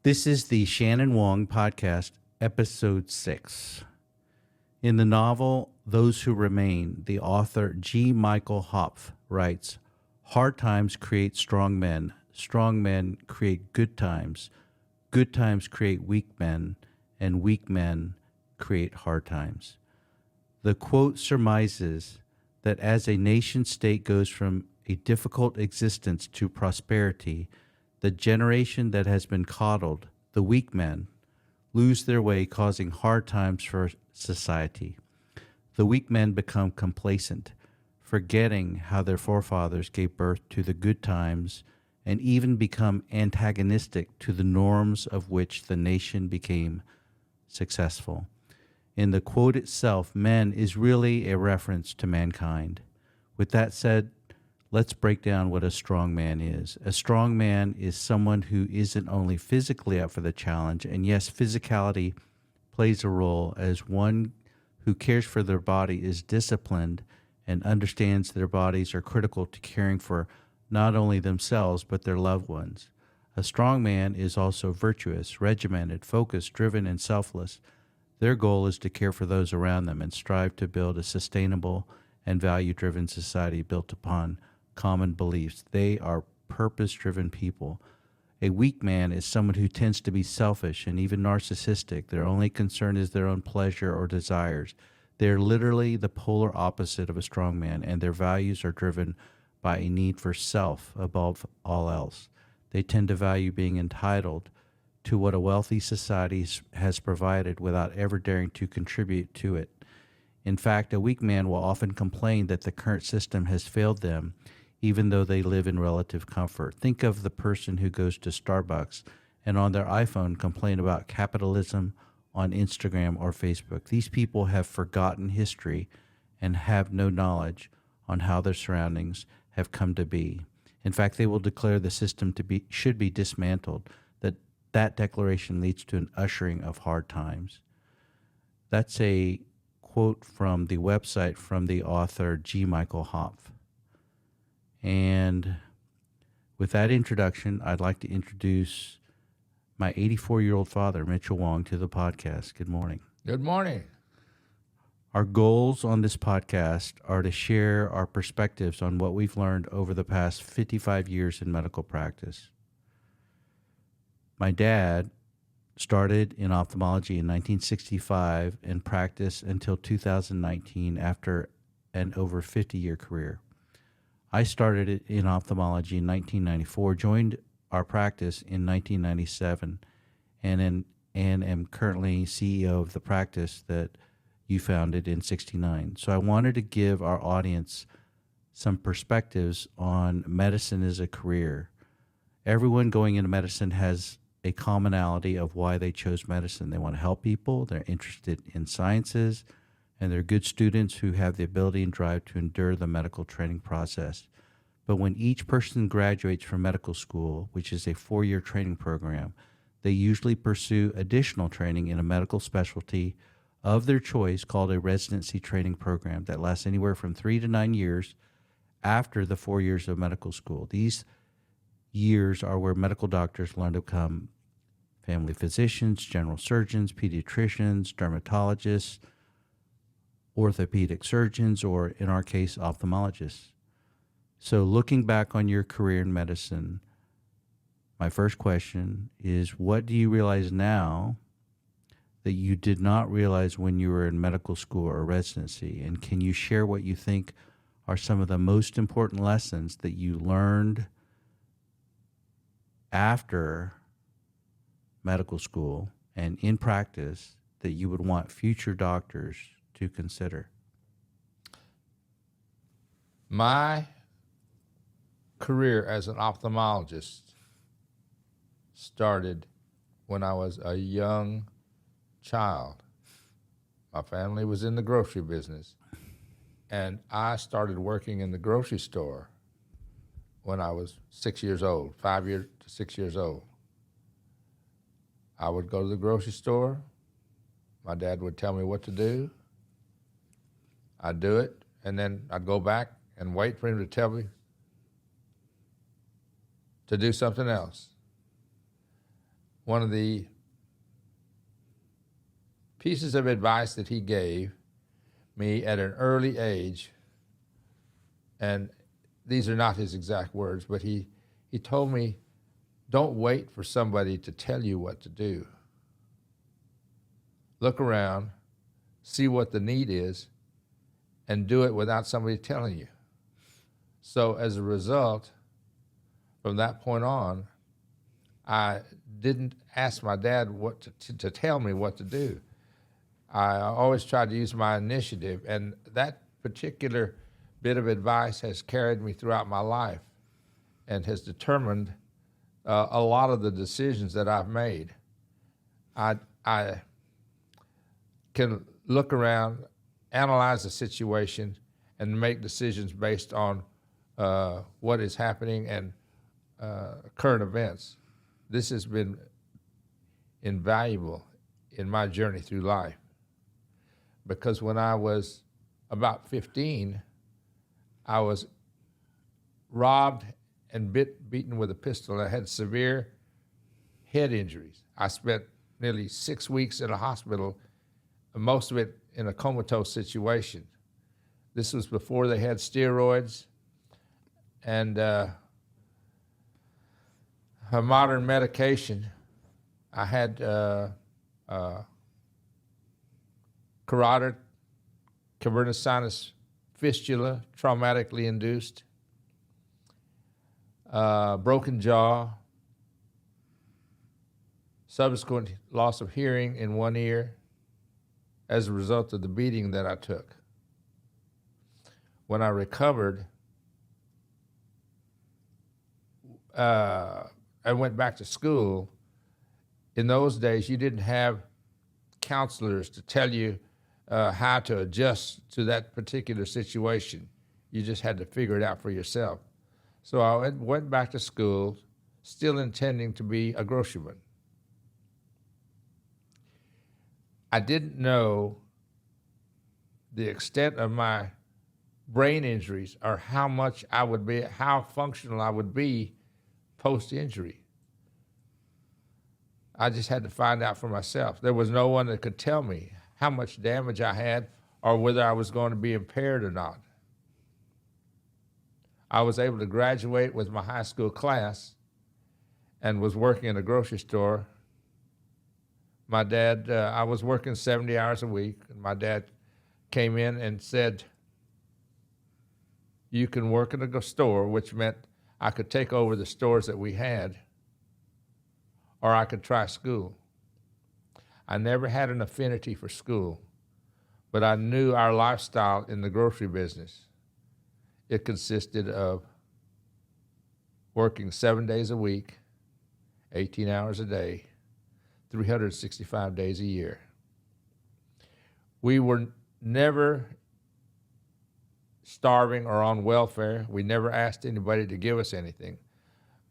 This is the Shannon Wong podcast, episode 6. In the novel Those Who Remain, the author G. Michael Hopf writes, "Hard times create strong men create good times create weak men, and weak men create hard times." The quote surmises that as a nation state goes from a difficult existence to prosperity, the generation that has been coddled, the weak men, lose their way, causing hard times for society. The weak men become complacent, forgetting how their forefathers gave birth to the good times, and even become antagonistic to the norms of which the nation became successful. In the quote itself, men is really a reference to mankind. With that said, let's break down what a strong man is. A strong man is someone who isn't only physically up for the challenge, and yes, physicality plays a role, as one who cares for their body is disciplined and understands their bodies are critical to caring for not only themselves, but their loved ones. A strong man is also virtuous, regimented, focused, driven, and selfless. Their goal is to care for those around them and strive to build a sustainable and value-driven society built upon common beliefs. They are purpose-driven people. A weak man is someone who tends to be selfish and even narcissistic. Their only concern is their own pleasure or desires. They're literally the polar opposite of a strong man, and their values are driven by a need for self above all else. They tend to value being entitled to what a wealthy society has provided without ever daring to contribute to it. In fact, a weak man will often complain that the current system has failed them, even though they live in relative comfort. Think of the person who goes to Starbucks and on their iPhone complain about capitalism on Instagram or Facebook. These people have forgotten history and have no knowledge on how their surroundings have come to be. In fact, they will declare the system should be dismantled. That declaration leads to an ushering of hard times. That's a quote from the website from the author G. Michael Hopf. And with that introduction, I'd like to introduce my 84-year-old father, Mitchel Wong, to the podcast. Good morning. Good morning. Our goals on this podcast are to share our perspectives on what we've learned over the past 55 years in medical practice. My dad started in ophthalmology in 1965 and practiced until 2019 after an over 50-year career. I started in ophthalmology in 1994, joined our practice in 1997, and am currently CEO of the practice that you founded in 69. So I wanted to give our audience some perspectives on medicine as a career. Everyone going into medicine has a commonality of why they chose medicine. They want to help people, they're interested in sciences, and they're good students who have the ability and drive to endure the medical training process. But when each person graduates from medical school, which is a 4-year training program, they usually pursue additional training in a medical specialty of their choice called a residency training program that lasts anywhere from 3 to 9 years after the 4 years of medical school. These years are where medical doctors learn to become family physicians, general surgeons, pediatricians, dermatologists, orthopedic surgeons, or in our case, ophthalmologists. So looking back on your career in medicine, my first question is, what do you realize now that you did not realize when you were in medical school or residency? And can you share what you think are some of the most important lessons that you learned after medical school and in practice that you would want future doctors to consider? My career as an ophthalmologist started when I was a young child. My family was in the grocery business, and I started working in the grocery store when I was 6 years old, 5 years to 6 years old. I would go to the grocery store. My dad would tell me what to do. I'd do it, and then I'd go back and wait for him to tell me to do something else. one of the pieces of advice that he gave me at an early age, and these are not his exact words, but he told me, don't wait for somebody to tell you what to do. Look around, see what the need is, and do it without somebody telling you. So as a result, from that point on, I didn't ask my dad to tell me what to do. I always tried to use my initiative, and that particular bit of advice has carried me throughout my life and has determined a lot of the decisions that I've made. I can look around, analyze the situation, and make decisions based on what is happening and current events. This has been invaluable in my journey through life, because when I was about 15, I was robbed and beaten with a pistol. I had severe head injuries. I spent nearly 6 weeks in a hospital, most of it in a comatose situation. This was before they had steroids and a modern medication. I had carotid cavernous sinus fistula, traumatically induced, broken jaw, subsequent loss of hearing in one ear as a result of the beating that I took. When I recovered, I went back to school. In those days, you didn't have counselors to tell you how to adjust to that particular situation. You just had to figure it out for yourself. So I went back to school, still intending to be a groceryman. I didn't know the extent of my brain injuries or how much I would be, how functional I would be post-injury. I just had to find out for myself. There was no one that could tell me how much damage I had or whether I was going to be impaired or not. I was able to graduate with my high school class and was working in a grocery store. My dad, I was working 70 hours a week, and my dad came in and said, you can work in a store, which meant I could take over the stores that we had, or I could try school. I never had an affinity for school, but I knew our lifestyle in the grocery business. It consisted of working 7 days a week, 18 hours a day, 365 days a year. We were never starving or on welfare. We never asked anybody to give us anything.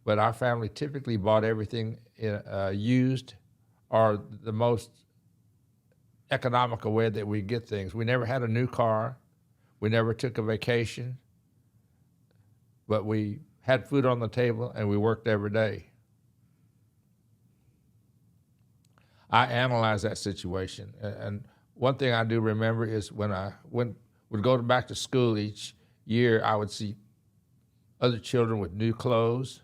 But our family typically bought everything used or the most economical way that we get things. We never had a new car. We never took a vacation. But we had food on the table and we worked every day. I analyzed that situation. And one thing I do remember is when I would go back to school each year, I would see other children with new clothes.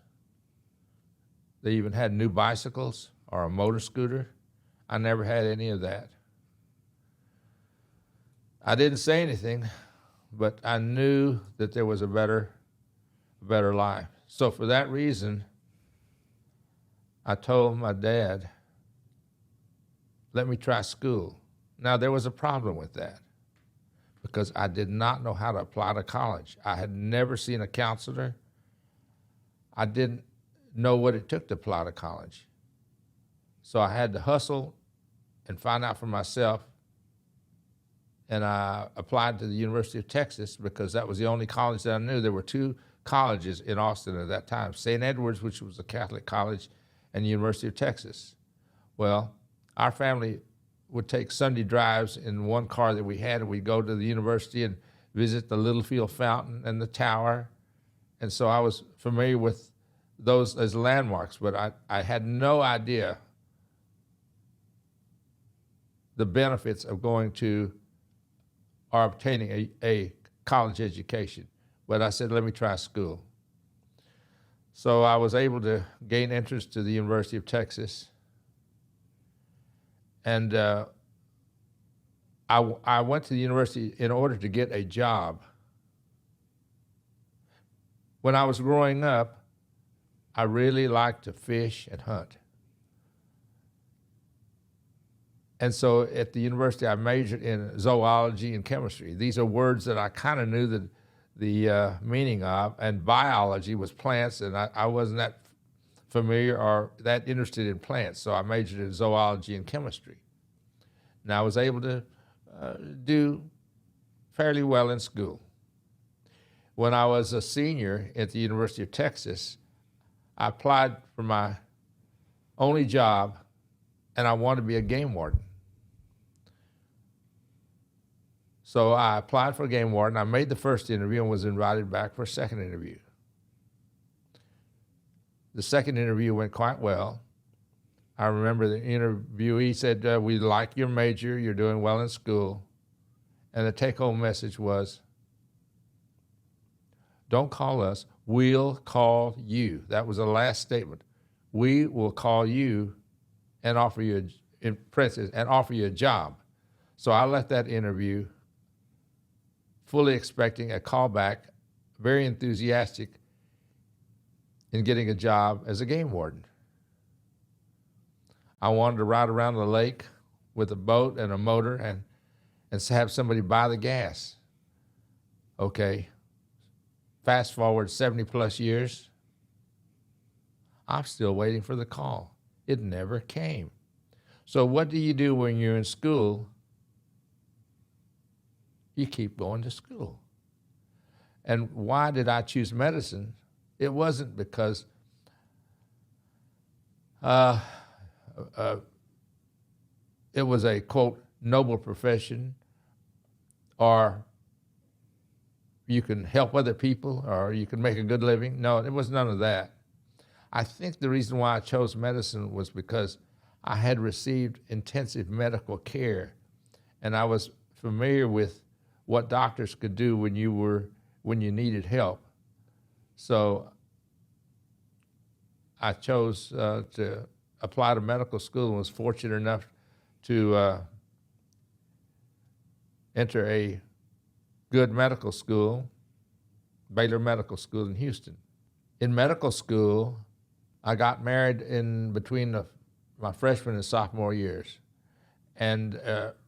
They even had new bicycles or a motor scooter. I never had any of that. I didn't say anything, but I knew that there was a better life. So for that reason, I told my dad, let me try school. Now, there was a problem with that because I did not know how to apply to college. I had never seen a counselor. I didn't know what it took to apply to college. So I had to hustle and find out for myself. And I applied to the University of Texas because that was the only college that I knew. There were two colleges in Austin at that time, St. Edward's, which was a Catholic college, and the University of Texas. Well, our family would take Sunday drives in one car that we had, and we'd go to the university and visit the Littlefield Fountain and the tower. And so I was familiar with those as landmarks, but I had no idea the benefits of going to or obtaining a college education. But I said, let me try school. So I was able to gain entrance to the University of Texas. And I went to the university in order to get a job. When I was growing up, I really liked to fish and hunt. And so at the university, I majored in zoology and chemistry. These are words that I kind of knew the meaning of, and biology was plants, and I wasn't that familiar or that interested in plants, so I majored in zoology and chemistry. And I was able to do fairly well in school. When I was a senior at the University of Texas, I applied for my only job, and I wanted to be a game warden. So I applied for a game warden. I made the first interview and was invited back for a second interview. The second interview went quite well. I remember the interviewee said, we like your major, you're doing well in school. And the take-home message was, don't call us, we'll call you. That was the last statement. We will call you and offer you a job. So I left that interview fully expecting a callback, very enthusiastic in getting a job as a game warden. I wanted to ride around the lake with a boat and a motor and have somebody buy the gas. Okay, fast forward 70 plus years, I'm still waiting for the call. It never came. So what do you do when you're in school? You keep going to school. And why did I choose medicine? It wasn't because it was a, quote, noble profession, or you can help other people, or you can make a good living. No, it was none of that. I think the reason why I chose medicine was because I had received intensive medical care, and I was familiar with what doctors could do when you needed help. So I chose to apply to medical school and was fortunate enough to enter a good medical school, Baylor Medical School in Houston. In medical school, I got married in between my freshman and sophomore years. And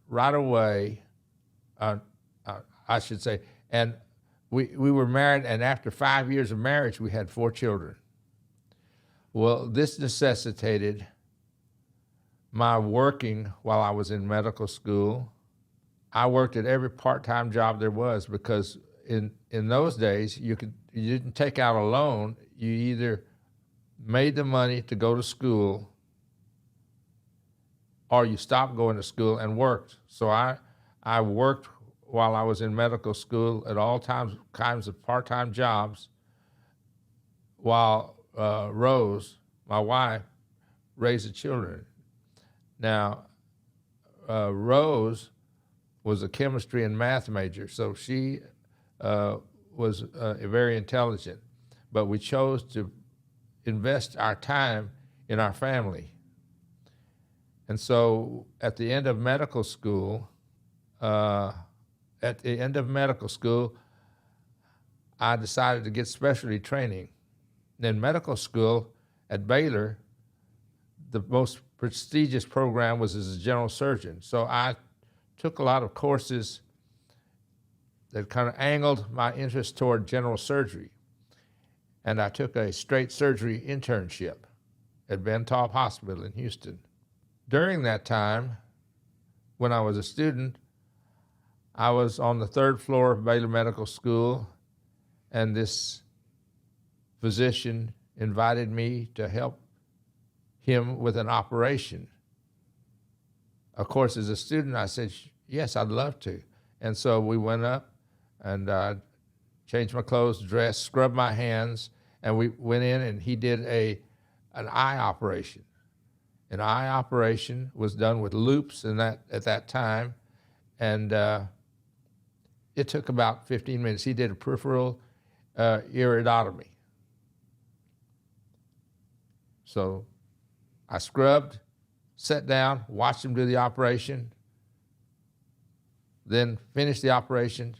right away, I should say, and we were married, and after 5 years of marriage, we had 4 children. Well, this necessitated my working while I was in medical school. I worked at every part-time job there was, because in those days, you didn't take out a loan. You either made the money to go to school or you stopped going to school and worked. So I worked while I was in medical school at all kinds of part-time jobs, while Rose, my wife, raised the children. Now, Rose was a chemistry and math major, so she was very intelligent, but we chose to invest our time in our family. And so at the end of medical school, I decided to get specialty training. In medical school at Baylor, the most prestigious program was as a general surgeon. So I took a lot of courses that kind of angled my interest toward general surgery. And I took a straight surgery internship at Ben Taub Hospital in Houston. During that time, when I was a student, I was on the 3rd floor of Baylor Medical School, and this physician invited me to help him with an operation. Of course, as a student, I said, yes, I'd love to. And so we went up, and I changed my clothes, dressed, scrubbed my hands, and we went in, and he did an eye operation. An eye operation was done with loops at that time, and it took about 15 minutes. He did a peripheral iridotomy. So I scrubbed, sat down, watched him do the operation, then finished the operation,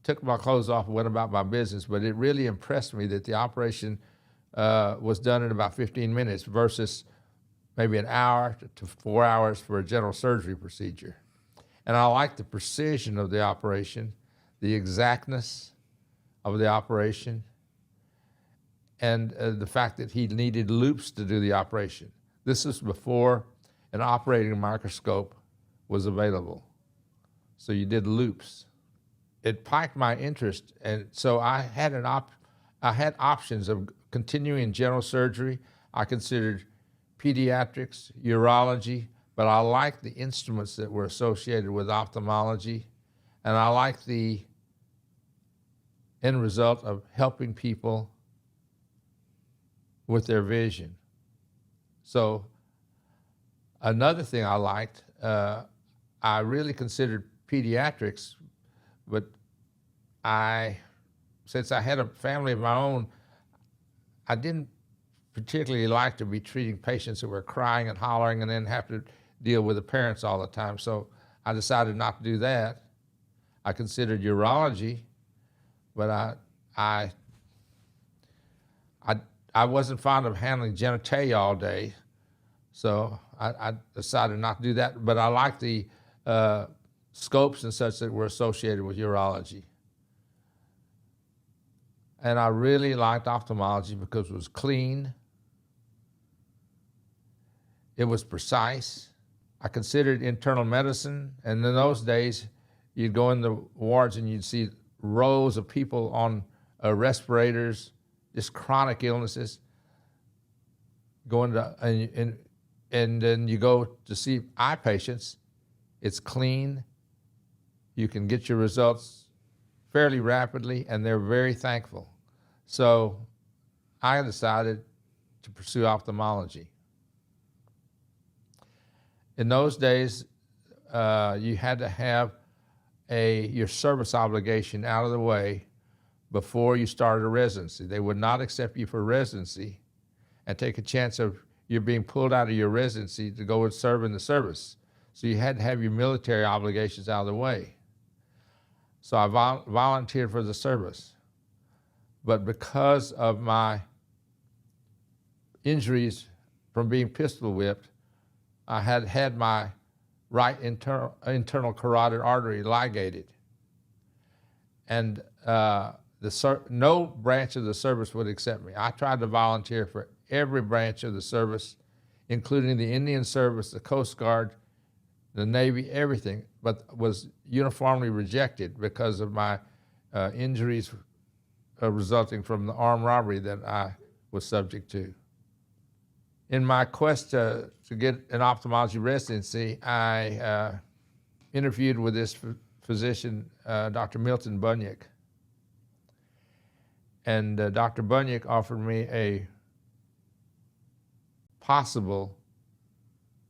took my clothes off and went about my business. But it really impressed me that the operation was done in about 15 minutes versus maybe an hour to 4 hours for a general surgery procedure. And I like the precision of the operation, the exactness of the operation, and the fact that he needed loops to do the operation. This was before an operating microscope was available. So you did loops. It piqued my interest, and so I had options of continuing general surgery. I considered pediatrics, urology, but I liked the instruments that were associated with ophthalmology, and I liked the end result of helping people with their vision. So another thing I liked, I really considered pediatrics, but since I had a family of my own, I didn't particularly like to be treating patients who were crying and hollering and then have to deal with the parents all the time. So I decided not to do that. I considered urology, but I wasn't fond of handling genitalia all day, so I decided not to do that. But I liked the scopes and such that were associated with urology. And I really liked ophthalmology because it was clean, it was precise. I considered internal medicine, and in those days, you'd go in the wards and you'd see rows of people on respirators, just chronic illnesses. And then you go to see eye patients. It's clean. You can get your results fairly rapidly, and they're very thankful. So I decided to pursue ophthalmology. In those days, you had to have your service obligation out of the way before you started a residency. They would not accept you for residency and take a chance of you being pulled out of your residency to go and serve in the service. So you had to have your military obligations out of the way. So I volunteered for the service. But because of my injuries from being pistol whipped, I had my right internal carotid artery ligated. And no branch of the service would accept me. I tried to volunteer for every branch of the service, including the Indian Service, the Coast Guard, the Navy, everything, but was uniformly rejected because of my injuries resulting from the armed robbery that I was subject to. In my quest to get an ophthalmology residency, I interviewed with this physician, Dr. Milton Bunyick. And Dr. Bunyick offered me a possible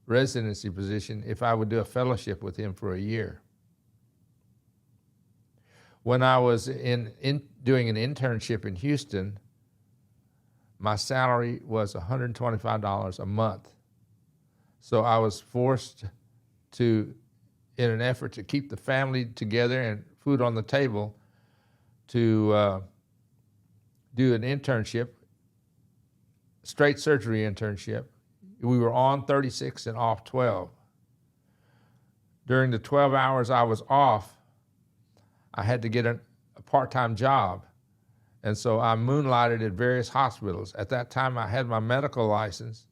residency position if I would do a fellowship with him for a year. When I was doing an internship in Houston, my salary was $125 a month. So I was forced to, in an effort to keep the family together and food on the table, to do an internship, straight surgery internship. We were on 36 and off 12. During the 12 hours I was off, I had to get a part-time job. And so I moonlighted at various hospitals. At that time, I had my medical license,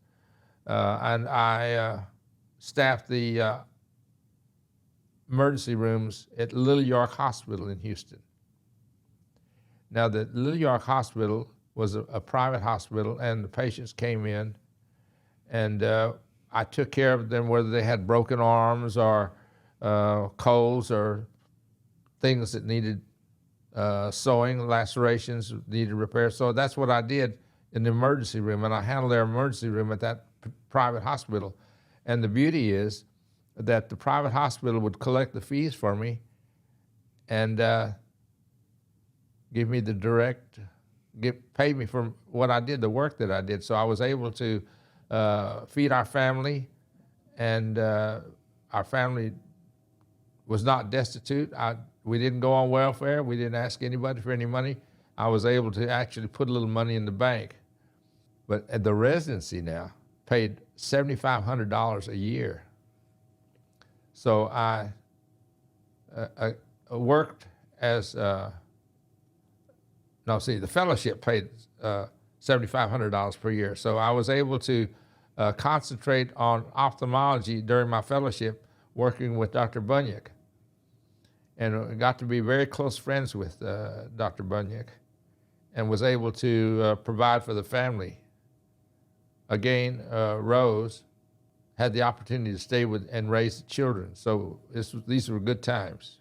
and I staffed the emergency rooms at Little York Hospital in Houston. Now, the Little York Hospital was a private hospital, and the patients came in, and I took care of them whether they had broken arms or colds or things that needed sewing, lacerations needed repair. So that's what I did in the emergency room, and I handled their emergency room at that private hospital. And the beauty is that the private hospital would collect the fees for me and give me the direct, pay me for what I did, the work that I did. So I was able to feed our family, and our family was not destitute. We didn't go on welfare. We didn't ask anybody for any money. I was able to actually put a little money in the bank. But at the residency now, paid $7,500 a year. So I worked as, the fellowship paid $7,500 per year. So I was able to concentrate on ophthalmology during my fellowship, working with Dr. Bunyak. And got to be very close friends with Dr. Bunyak, and was able to provide for the family. Again, Rose had the opportunity to stay with and raise the children. So these were good times.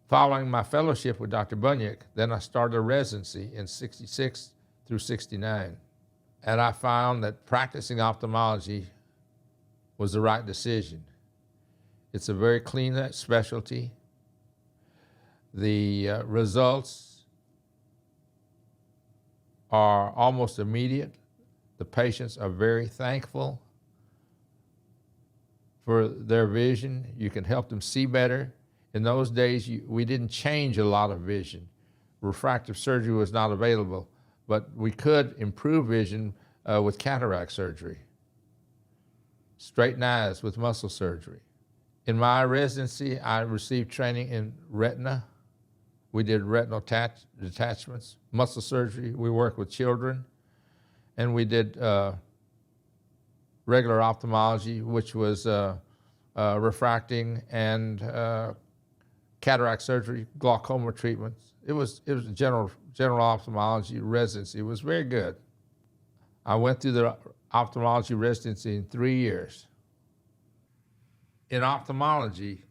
Following my fellowship with Dr. Bunyak, then I started a residency in 66 through 69. And I found that practicing ophthalmology was the right decision. It's a very clean specialty. The results are almost immediate. The patients are very thankful for their vision. You can help them see better. In those days, we didn't change a lot of vision. Refractive surgery was not available, but we could improve vision with cataract surgery, straighten eyes with muscle surgery. In my residency, I received training in retina. We did retinal detachments, muscle surgery. We worked with children. And we did regular ophthalmology, which was refracting and cataract surgery, glaucoma treatments. It was a general ophthalmology residency. It was very good. I went through the ophthalmology residency in 3 years. In ophthalmology,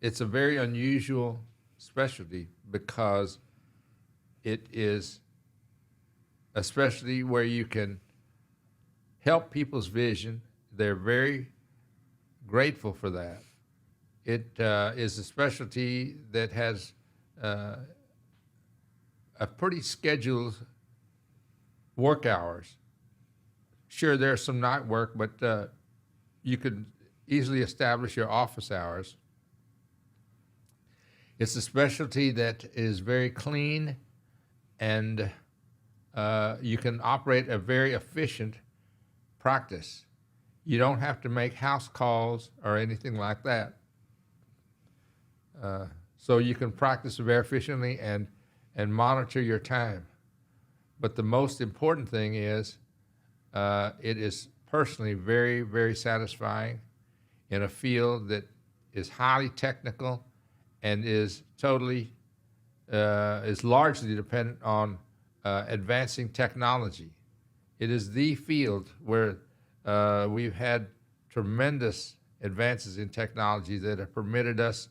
it's a very unusual specialty because it is a specialty where you can help people's vision. They're very grateful for that. It is a specialty that has a pretty scheduled work hours. Sure, there's some night work, but you could easily establish your office hours. It's a specialty that is very clean, and you can operate a very efficient practice. You don't have to make house calls or anything like that. So you can practice very efficiently and monitor your time. But the most important thing is it is personally very, very satisfying in a field that is highly technical and is totally, is largely dependent on advancing technology. It is the field where we've had tremendous advances in technology that have permitted us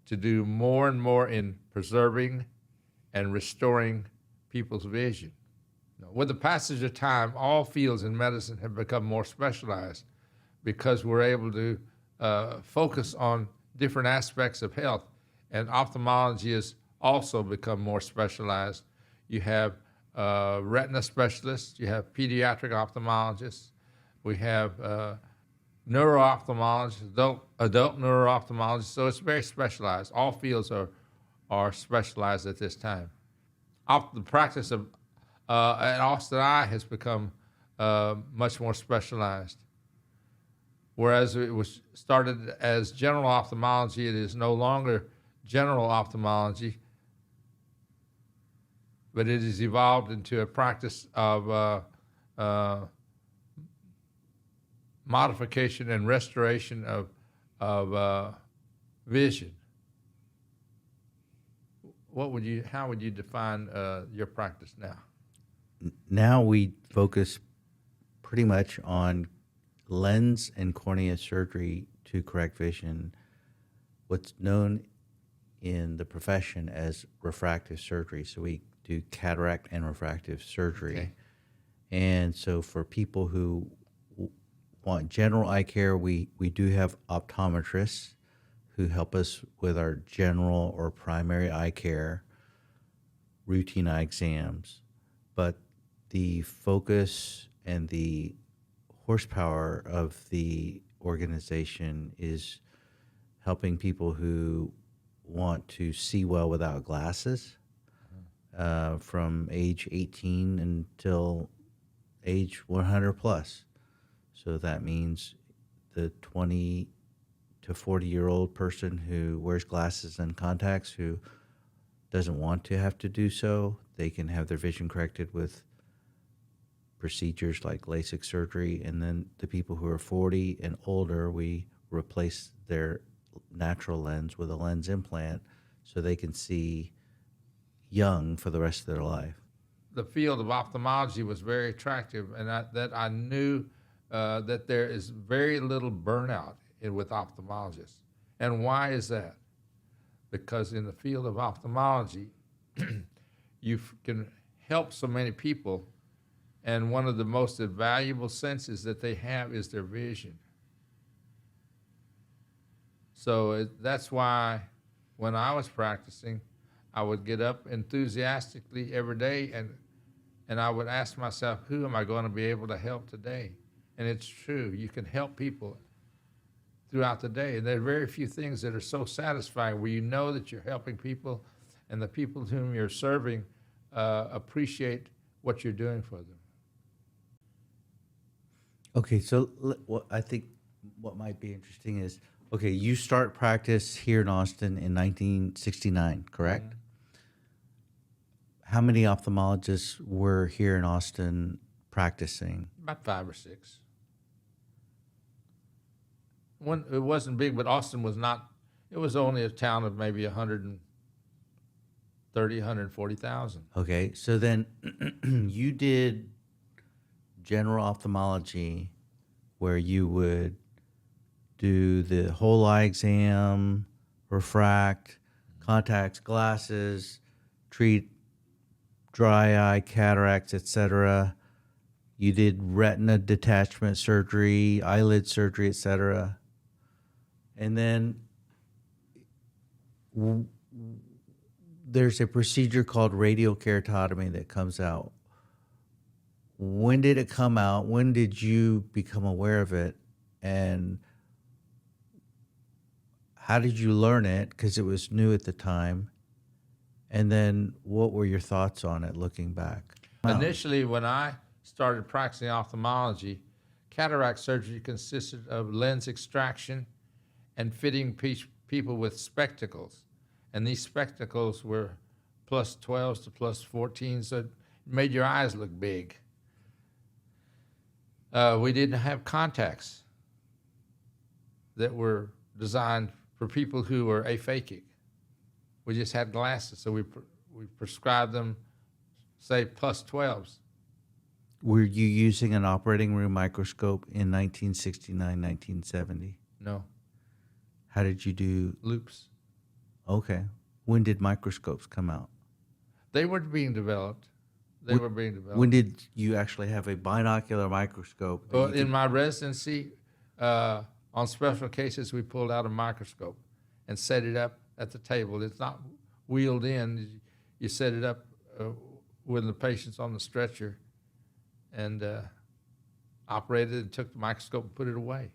to do more and more in preserving and restoring people's vision. With the passage of time, all fields in medicine have become more specialized because we're able to focus on different aspects of health. And ophthalmology has also become more specialized. You have retina specialists, you have pediatric ophthalmologists, we have neuro-ophthalmologists, adult neuro-ophthalmologists, so it's very specialized. All fields are specialized at this time. The practice of at Austin Eye has become much more specialized. Whereas it was started as general ophthalmology, it is no longer general ophthalmology, but it has evolved into a practice of modification and restoration of vision. How would you define your practice now? Now we focus pretty much on lens and cornea surgery to correct vision, what's known in the profession as refractive surgery. So we do cataract and refractive surgery. Okay. And so for people who want general eye care, we do have optometrists who help us with our general or primary eye care, routine eye exams. But the focus and the horsepower of the organization is helping people who want to see well without glasses from age 18 until age 100 plus. So that means the 20 to 40-year-old person who wears glasses and contacts who doesn't want to have to do so, they can have their vision corrected with procedures like LASIK surgery. And then the people who are 40 and older, we replace their natural lens with a lens implant so they can see young for the rest of their life. The field of ophthalmology was very attractive, and I knew that there is very little burnout with ophthalmologists. And why is that? Because in the field of ophthalmology, you can help so many people, and one of the most valuable senses that they have is their vision. So that's why when I was practicing, I would get up enthusiastically every day, and I would ask myself, who am I going to be able to help today? And it's true, you can help people throughout the day. And there are very few things that are so satisfying where you know that you're helping people and the people whom you're serving appreciate what you're doing for them. Okay, so what I think what might be interesting is, okay, you start practice here in Austin in 1969, correct? Mm-hmm. How many ophthalmologists were here in Austin practicing? About 5 or 6. It wasn't big, but Austin was not. It was only a town of maybe 130, 140,000. Okay, so then you did general ophthalmology where you would do the whole eye exam, refract, contacts, glasses, treat dry eye, cataracts, etc. You did retina detachment surgery, eyelid surgery, etc. And then there's a procedure called radial keratotomy that comes out. When did it come out? When did you become aware of it? And how did you learn it? Because it was new at the time. And then what were your thoughts on it looking back? Initially, when I started practicing ophthalmology, cataract surgery consisted of lens extraction and fitting people with spectacles. And these spectacles were plus 12s to plus 14s, so it made your eyes look big. We didn't have contacts that were designed for people who were aphakic. We just had glasses, so we prescribed them, say, plus 12s. Were you using an operating room microscope in 1969, 1970? No. How did you do? Loops. Okay. When did microscopes come out? They were being developed. When did you actually have a binocular microscope? Well, in my residency, on special cases, we pulled out a microscope and set it up at the table. It's not wheeled in. You set it up with the patients on the stretcher and operated and took the microscope and put it away.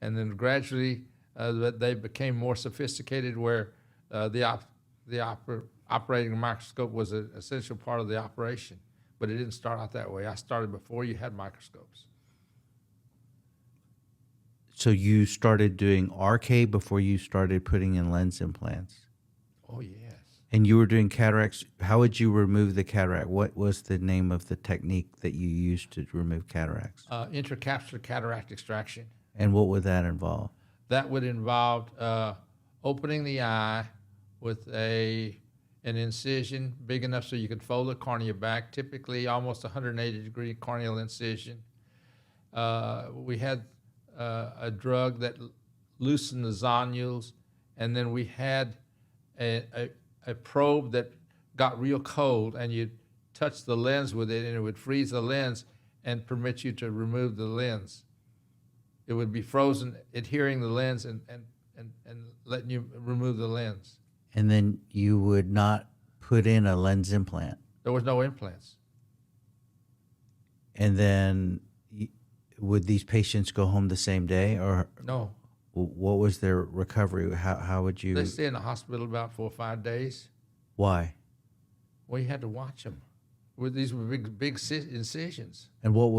And then gradually they became more sophisticated where the operating microscope was an essential part of the operation. But it didn't start out that way. I started before you had microscopes. So you started doing RK before you started putting in lens implants? Oh, yes. And you were doing cataracts. How would you remove the cataract? What was the name of the technique that you used to remove cataracts? Intracapsular cataract extraction. And what would that involve? That would involve opening the eye with an incision big enough so you could fold the cornea back, typically almost 180-degree corneal incision. We had a drug that loosened the zonules, and then we had a probe that got real cold, and you'd touch the lens with it, and it would freeze the lens, and permit you to remove the lens. It would be frozen, adhering the lens and letting you remove the lens. And then you would not put in a lens implant. There was no implants. And then would these patients go home the same day, or No. what was their recovery? How would you? They stay in the hospital about 4 or 5 days. Why? Well, you had to watch them. These were big incisions. And what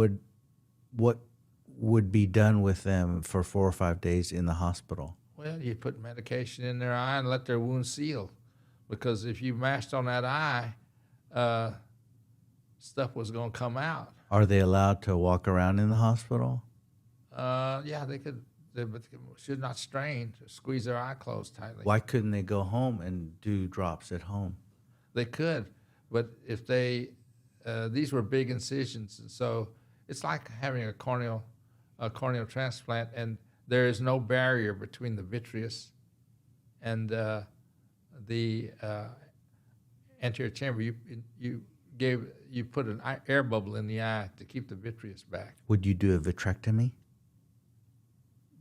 would be done with them for 4 or 5 days in the hospital? Well, you put medication in their eye and let their wound seal, because if you mashed on that eye, stuff was going to come out. Are they allowed to walk around in the hospital? Yeah, they could, but they should not strain, squeeze their eye closed tightly. Why couldn't they go home and do drops at home? They could, but if they, these were big incisions, and so it's like having a corneal transplant, and there is no barrier between the vitreous and the anterior chamber. You put an air bubble in the eye to keep the vitreous back. Would you do a vitrectomy?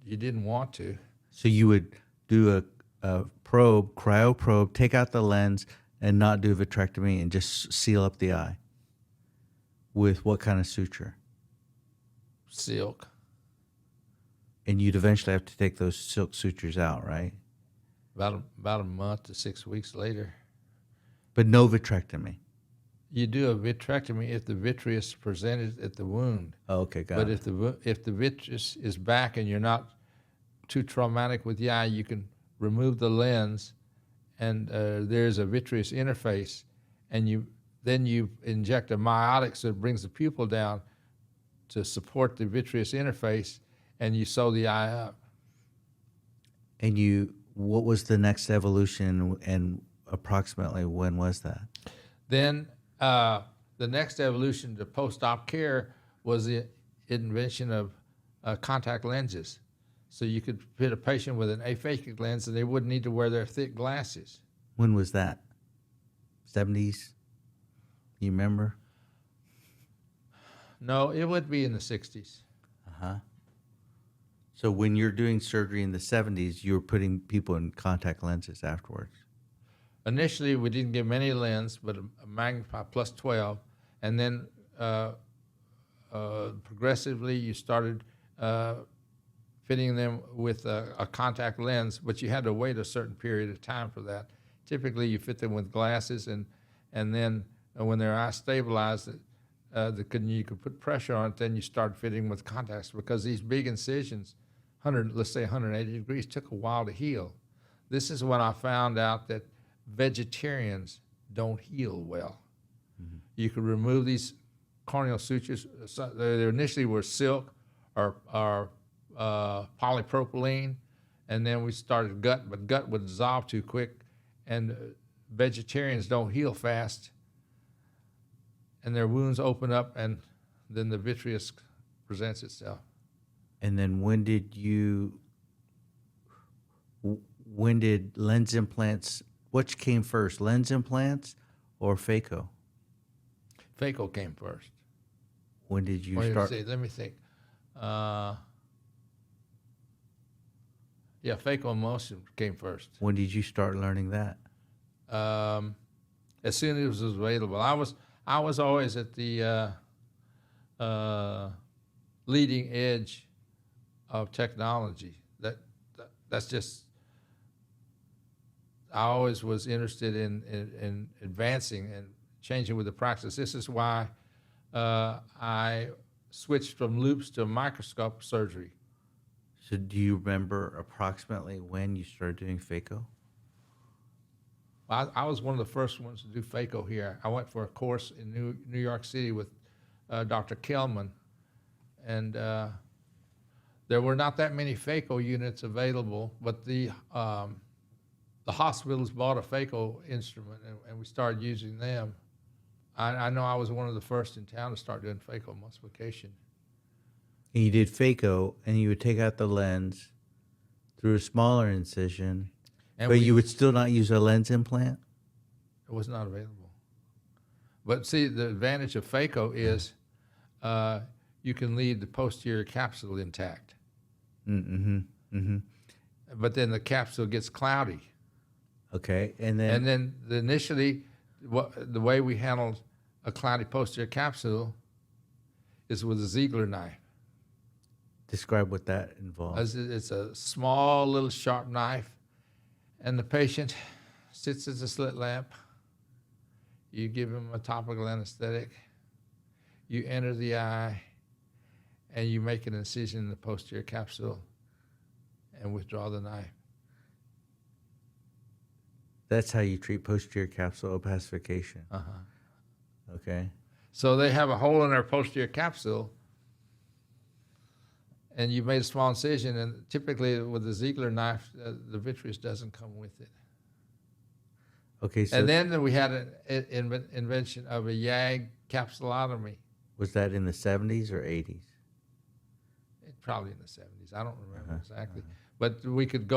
You didn't want to. So you would do a probe, cryoprobe, take out the lens, and not do a vitrectomy and just seal up the eye? With what kind of suture? Silk. And you'd eventually have to take those silk sutures out, right? About a month to 6 weeks later. But no vitrectomy? You do a vitrectomy if the vitreous presented at the wound. Oh, okay, got it. But if the vitreous is back and you're not too traumatic with the eye, you can remove the lens, and there's a vitreous interface, and then you inject a miotic so it brings the pupil down to support the vitreous interface, and you sew the eye up. And what was the next evolution, and approximately when was that? Then the next evolution to post-op care was the invention of contact lenses. So you could fit a patient with an aphakic lens and they wouldn't need to wear their thick glasses. When was that? 70s? You remember? No, it would be in the 60s. Uh-huh. So when you're doing surgery in the 70s, you were putting people in contact lenses afterwards? Initially, we didn't give many lens, but a magnify plus 12. And then progressively, you started fitting them with a contact lens, but you had to wait a certain period of time for that. Typically, you fit them with glasses, and then when their eye stabilized, you could put pressure on it, then you start fitting with contacts, because these big incisions, let's say 180 degrees, took a while to heal. This is when I found out that vegetarians don't heal well. Mm-hmm. You could remove these corneal sutures. So they initially were silk or polypropylene, and then we started gut, but gut would dissolve too quick, and vegetarians don't heal fast, and their wounds open up, and then the vitreous presents itself. And then when did lens implants, which came first, lens implants or phaco? Phaco came first. When did you start? Let me think. Yeah, phacoemulsion came first. When did you start learning that? As soon as it was available. I was always at the leading edge of technology. That's just, I always was interested in advancing and changing with the practice. This is why I switched from loupes to microscope surgery. So do you remember approximately when you started doing phaco? I was one of the first ones to do phaco here. I went for a course in New York City with Dr. Kelman, and there were not that many phaco units available, but the hospitals bought a phaco instrument, and we started using them. I know I was one of the first in town to start doing phacoemulsification. And you did phaco, and you would take out the lens through a smaller incision, but you would still not use a lens implant? It was not available. But see, the advantage of phaco is you can leave the posterior capsule intact. Mm-hmm. Mm-hmm. But then the capsule gets cloudy. Okay, And then initially, the way we handled a cloudy posterior capsule is with a Ziegler knife. describe what that involves. It's a small little sharp knife, and the patient sits at the slit lamp. You give him a topical anesthetic. You enter the eye, and you make an incision in the posterior capsule and withdraw the knife. That's how you treat posterior capsule opacification. Uh-huh. Okay. So they have a hole in their posterior capsule, and you made a small incision, and typically with the Ziegler knife, the vitreous doesn't come with it. Okay, so And then we had an invention of a YAG capsulotomy. was that in the 70s or 80s? Probably in the 70s. I don't remember exactly. But we could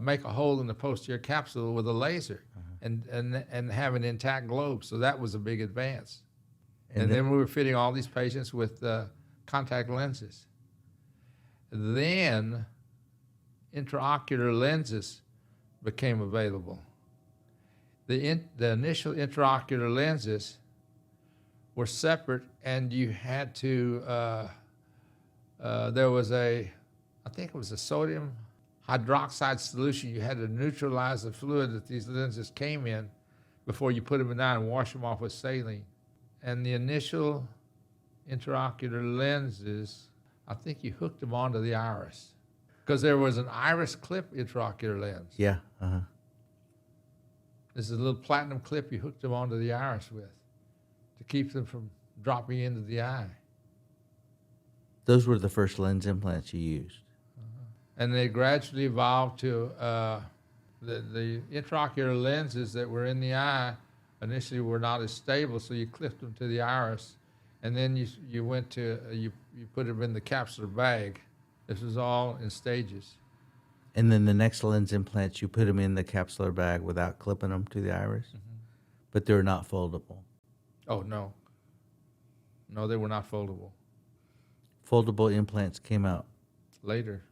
make a hole in the posterior capsule with a laser and have an intact globe. So that was a big advance. And then we were fitting all these patients with contact lenses. Then intraocular lenses became available. The initial intraocular lenses were separate, and you had to, there was I think it was a sodium hydroxide solution. You had to neutralize the fluid that these lenses came in before you put them in the eye and wash them off with saline. And the initial intraocular lenses, I think you hooked them onto the iris, because there was an iris clip intraocular lens. Yeah. This is a little platinum clip you hooked them onto the iris with to keep them from dropping into the eye. Those were the first lens implants you used. And they gradually evolved to the intraocular lenses that were in the eye initially were not as stable, so you clipped them to the iris, and then you went to, you put them in the capsular bag. This was all in stages. And then the next lens implants, you put them in the capsular bag without clipping them to the iris, but they're not foldable. Oh, no. No, they were not foldable. Foldable implants came out Later.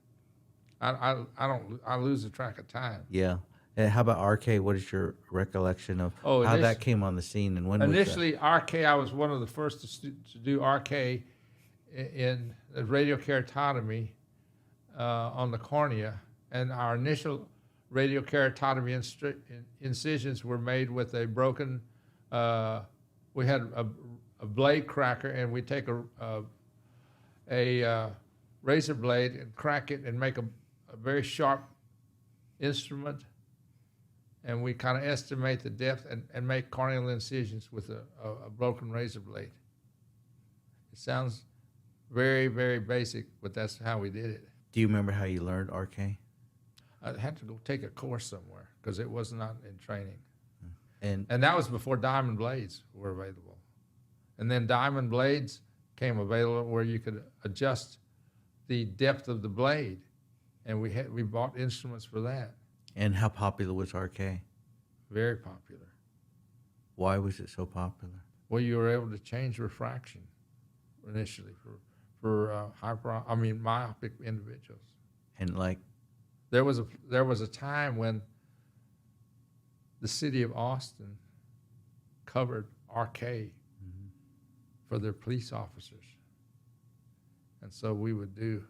I lose the track of time. Yeah. And how about RK? What is your recollection of how that came on the scene and when Initially, RK, I was one of the first to do RK in radiokeratotomy on the cornea. And our initial radiokeratotomy incisions were made with a broken, we had a blade cracker, and we take a razor blade and crack it and make a very sharp instrument, and we kind of estimate the depth and make corneal incisions with a broken razor blade. It sounds very, very basic, but that's how we did it. Do you remember how you learned RK? I had to go take a course somewhere because it was not in training. And that was before diamond blades were available. And then diamond blades came available where you could adjust the depth of the blade, and we bought instruments for that. And how popular was RK? Very popular. Why was it so popular? Well, you were able to change refraction initially for myopic individuals. And like, there was a time when the city of Austin covered RK for their police officers. And so we would do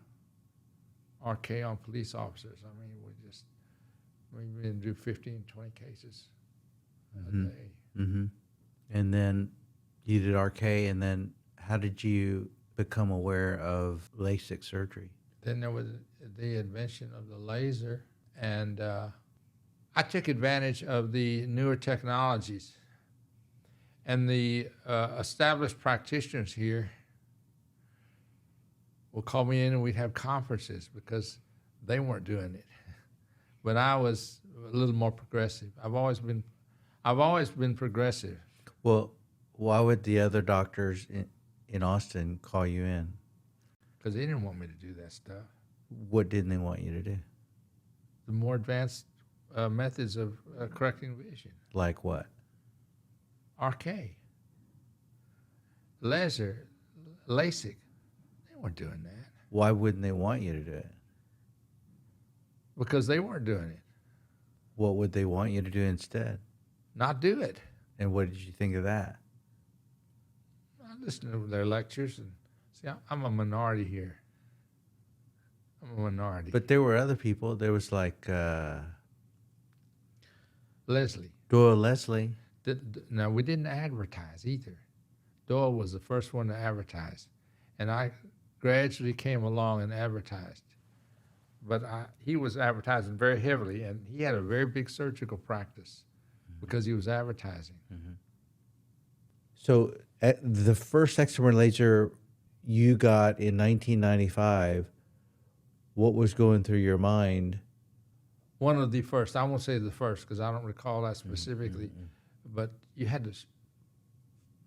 RK on police officers. I mean, we would do 15, 20 cases a day. Mm-hmm. And then you did RK, and then how did you become aware of LASIK surgery? Then there was the invention of the laser, and I took advantage of the newer technologies. And the established practitioners here will call me in, and we'd have conferences because they weren't doing it. But I was a little more progressive. I've always been progressive. Well, why would the other doctors in Austin call you in? Because they didn't want me to do that stuff. What didn't they want you to do? The more advanced methods of correcting vision. Like what? RK. laser, LASIK. They weren't doing that Why wouldn't they want you to do it? because they weren't doing it. What would they want you to do instead? Not do it. And what did you think of that? I listened to their lectures and see, I'm a minority here. I'm a minority. But there were other people. There was like Leslie. Doyle Leslie. Now, we didn't advertise either. Doyle was the first one to advertise. And I gradually came along and advertised. But he was advertising very heavily, and he had a very big surgical practice because he was advertising. Mm-hmm. So the first excimer laser you got in 1995, what was going through your mind? One of the first. I won't say the first because I don't recall that specifically. But you had to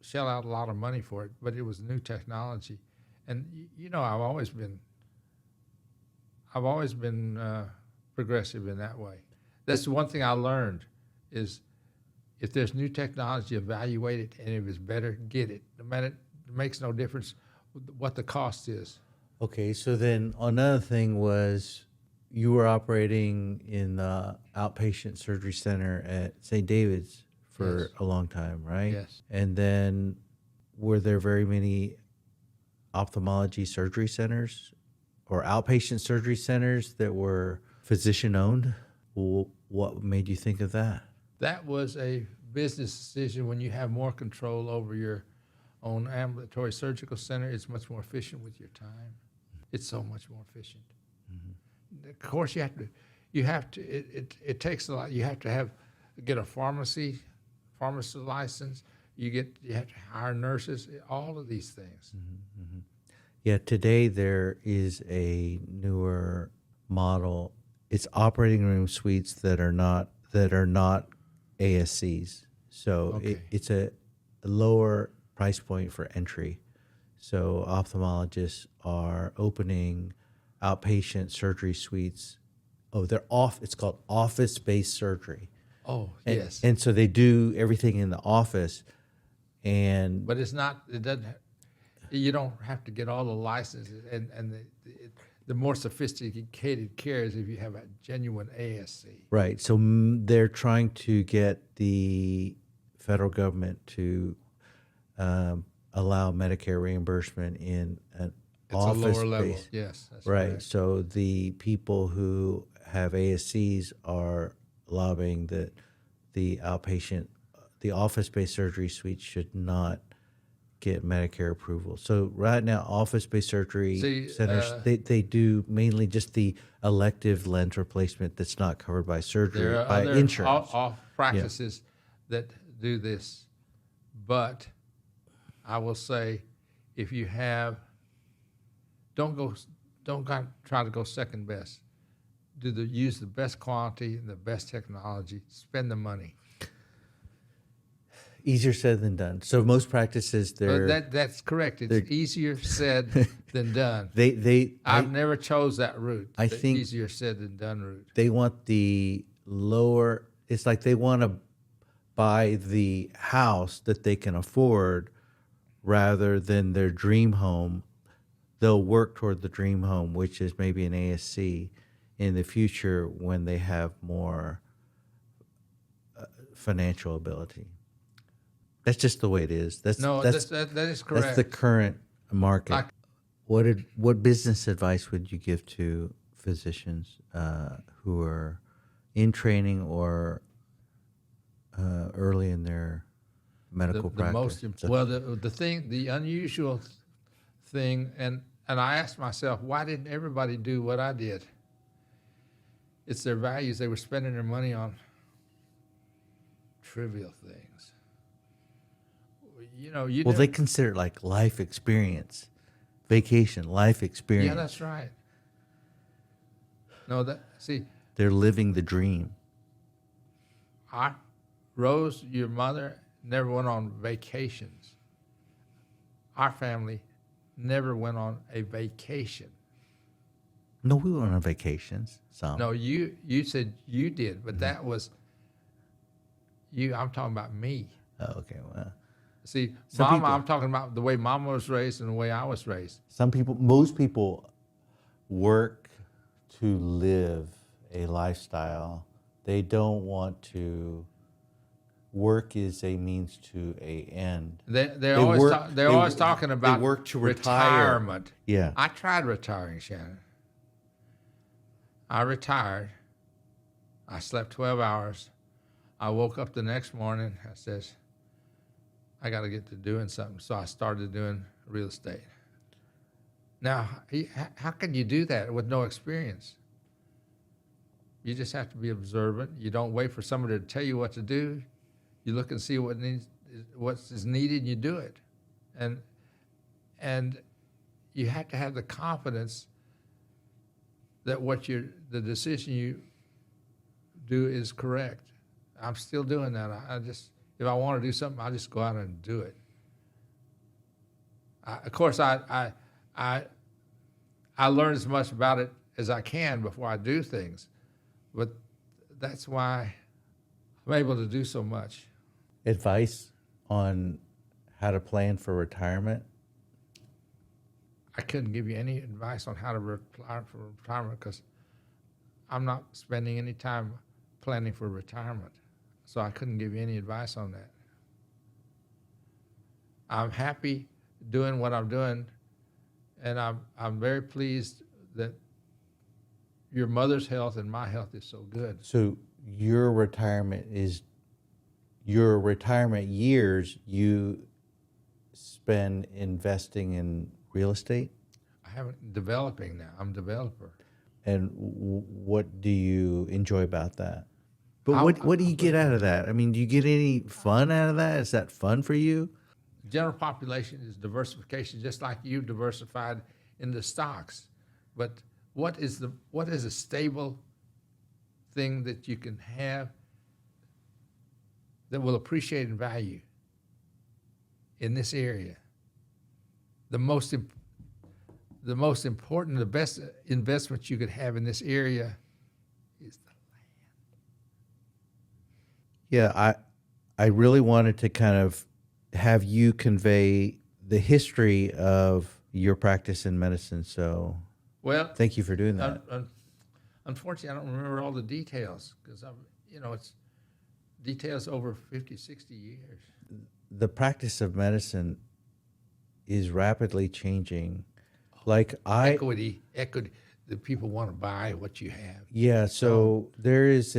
shell out a lot of money for it, but it was new technology. And, you know, I've always been progressive in that way. That's the one thing I learned is if there's new technology, evaluate it, and if it's better, get it. No matter, it makes no difference what the cost is. Okay, so then another thing was you were operating in the outpatient surgery center at St. David's for Yes. a long time, right? Yes. And then were there very many ophthalmology surgery centers or outpatient surgery centers that were physician owned? What made you think of that? That was a business decision. When you have more control over your own ambulatory surgical center, it's much more efficient with your time. It's so much more efficient. Mm-hmm. Of course, you have to. It takes a lot. You have to get a pharmacy license. You have to hire nurses. All of these things. Mm-hmm, mm-hmm. Yeah, today there is a newer model. It's operating room suites that are not ASCs. So Okay. it's a lower price point for entry. So ophthalmologists are opening outpatient surgery suites. Oh, it's called office-based surgery. Oh, And, yes. And so they do everything in the office. But it doesn't. You don't have to get all the licenses, and the more sophisticated care is if you have a genuine ASC. Right. So they're trying to get the federal government to allow Medicare reimbursement in an office It's a lower level. space. Yes, that's Right. correct. So the people who have ASCs are lobbying that the office-based surgery suite should not get Medicare approval. So right now, office-based surgery centers, they do mainly just the elective lens replacement that's not covered by surgery, There are by other insurance. off practices that do this, but I will say, if you don't try to go second best. Use the best quality and the best technology. Spend the money. Easier said than done. So most practices, That's correct. It's easier said than done. I've never chose that route. I think easier said than done route. They want the lower. It's like they want to buy the house that they can afford rather than their dream home. They'll work toward the dream home, which is maybe an ASC in the future when they have more financial ability. That's just the way it is. That is correct. That's the current market. What business advice would you give to physicians who are in training or early in their medical practice? The unusual thing, and I asked myself, why didn't everybody do what I did? It's their values. They were spending their money on trivial things. They consider it like life experience, vacation, life experience. Yeah, that's right. No, they're living the dream. Rose, your mother, never went on vacations. Our family never went on a vacation. No, we went on vacations. Some. No, you said you did, but that was you. I'm talking about me. Oh, okay. Well, See, Some Mama, people- I'm talking about the way Mama was raised and the way I was raised. Most people work to live a lifestyle. They don't want to. Work is a means to a end. They're always talking about they work to retire. retirement. Yeah. I tried retiring, Shannon. I retired. I slept 12 hours. I woke up the next morning. I says, I got to get to doing something. So I started doing real estate. Now, how can you do that with no experience? You just have to be observant. You don't wait for somebody to tell you what to do. You look and see what is needed, and you do it. And you have to have the confidence that the decision you do is correct. I'm still doing that. If I want to do something, I'll just go out and do it. Of course, I learn as much about it as I can before I do things, but that's why I'm able to do so much. Advice on how to plan for retirement? I couldn't give you any advice on how to plan for retirement because I'm not spending any time planning for retirement. So I couldn't give you any advice on that. I'm happy doing what I'm doing, and I'm very pleased that your mother's health and my health is so good. So your retirement years you spend investing in real estate? I'm developing now. I'm a developer. And what do you enjoy about that? But what do you get out of that? I mean, do you get any fun out of that? Is that fun for you? General population is diversification, just like you diversified in the stocks. But what is a stable thing that you can have that will appreciate in value in this area? The most important, the best investment you could have in this area is the land. Yeah, I really wanted to kind of have you convey the history of your practice in medicine. So, well, thank you for doing that. Unfortunately, I don't remember all the details because it's details over 50, 60 years. The practice of medicine is rapidly changing. Like Equity, the people want to buy what you have. Yeah, so there is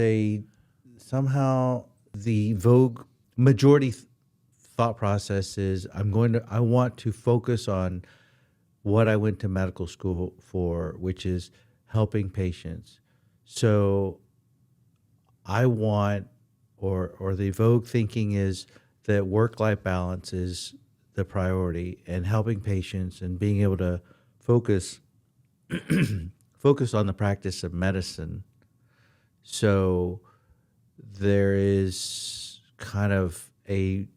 somehow the vogue majority thought process is I want to focus on what I went to medical school for, which is helping patients. So I want, or the vogue thinking is that work-life balance is the priority, and helping patients and being able to focus on the practice of medicine. So there is kind of a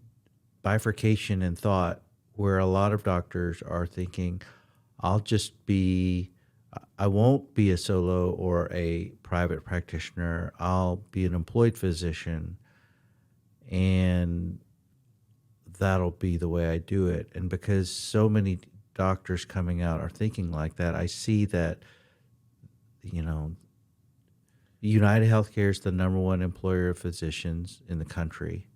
bifurcation in thought where a lot of doctors are thinking, I won't be a solo or a private practitioner. I'll be an employed physician, and that'll be the way I do it. And because so many doctors coming out are thinking like that, I see that, United Healthcare is the number one employer of physicians in the country,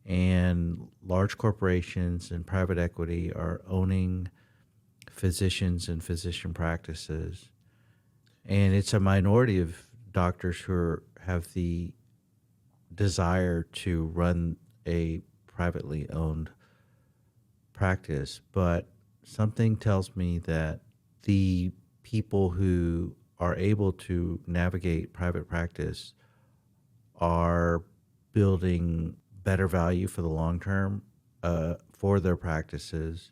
and large corporations and private equity are owning physicians and physician practices. And it's a minority of doctors who have the desire to run a privately owned practice. But something tells me that the people who are able to navigate private practice are building better value for the long term for their practices.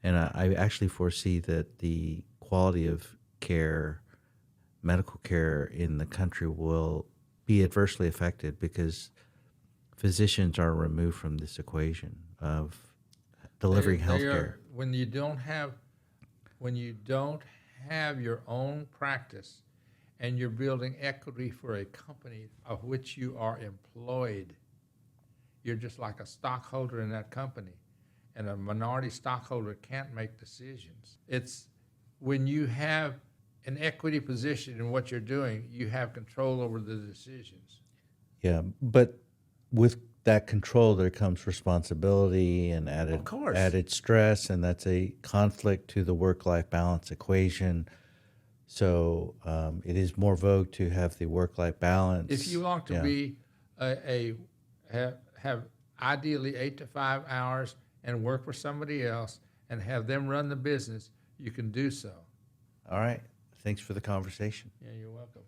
And I actually foresee that the quality of care, medical care in the country will be adversely affected because physicians are removed from this equation of delivering health care. When you don't have your own practice and you're building equity for a company of which you are employed, you're just like a stockholder in that company. And a minority stockholder can't make decisions. It's when you have an equity position in what you're doing, you have control over the decisions. Yeah, but with that control, there comes responsibility and Of course. added stress, and that's a conflict to the work-life balance equation. So it is more vogue to have the work-life balance. If you want to be have ideally 8 to 5 hours and work for somebody else and have them run the business, you can do so. All right. Thanks for the conversation. Yeah, you're welcome.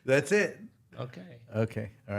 That's it. Okay. Okay. All right.